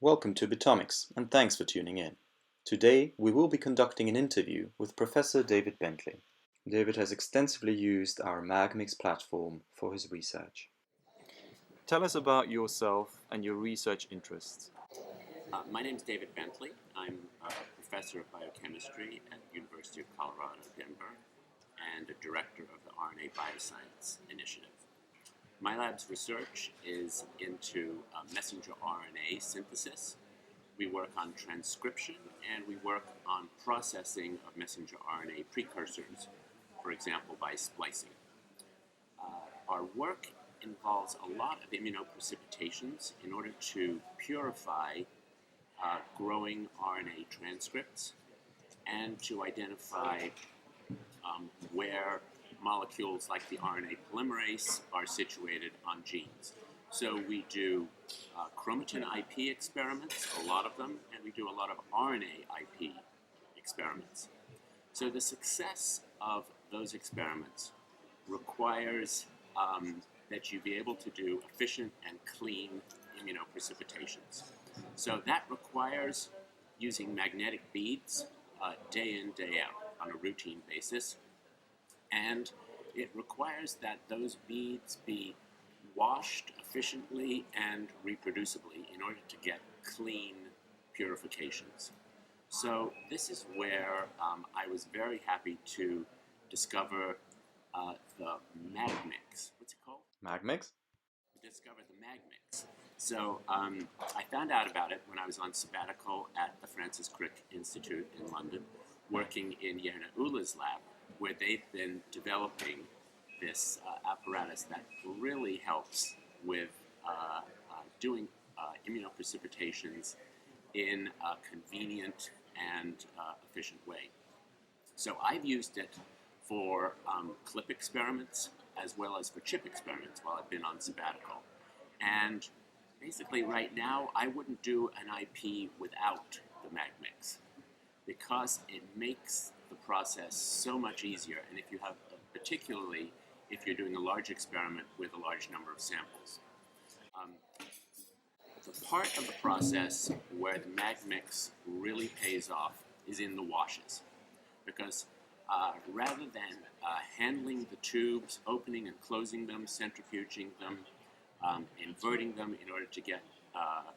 Welcome to bioscience, and thanks for tuning in. Today, we will be conducting an interview with Professor David Bentley. David has extensively used our magmiX platform for his research. Tell us about yourself and your research interests. My name is David Bentley. I'm a professor of biochemistry at the University of Colorado, Denver, and a director of the RNA Bioscience Initiative. My lab's research is into messenger RNA synthesis. We work on transcription, and we work on processing of messenger RNA precursors, for example, by splicing. Our work involves a lot of immunoprecipitations in order to purify growing RNA transcripts and to identify where molecules like the RNA polymerase are situated on genes. So we do chromatin IP experiments, a lot of them, and we do a lot of RNA IP experiments. So the success of those experiments requires that you be able to do efficient and clean immunoprecipitations. So that requires using magnetic beads day in, day out on a routine basis. And it requires that those beads be washed efficiently and reproducibly in order to get clean purifications. So this is where I was very happy to discover the magmiX. What's it called? magmiX? Discovered the magmiX. So I found out about it when I was on sabbatical at the Francis Crick Institute in London, working in Yerna Ula's lab, where they've been developing this apparatus that really helps with doing immunoprecipitations in a convenient and efficient way. So I've used it for clip experiments as well as for chip experiments while I've been on sabbatical. And basically right now I wouldn't do an IP without the magmiX because it makes the process so much easier, and if you have, particularly if you're doing a large experiment with a large number of samples. The part of the process where the magmiX really pays off is in the washes, because rather than handling the tubes, opening and closing them, centrifuging them, inverting them in order to get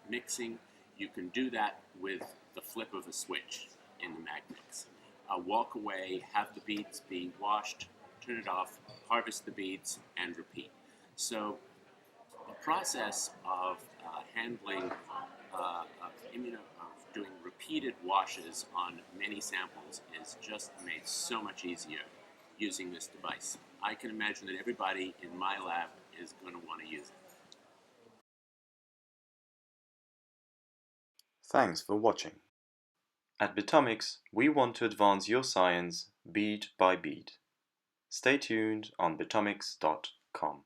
mixing, you can do that with the flip of a switch in the magmiX. Walk away, have the beads be washed, turn it off, harvest the beads, and repeat. So the process of handling, of doing repeated washes on many samples is just made so much easier using this device. I can imagine that everybody in my lab is going to want to use it. Thanks for watching. At bioscience, we want to advance your science bead by bead. Stay tuned on bioscience.com.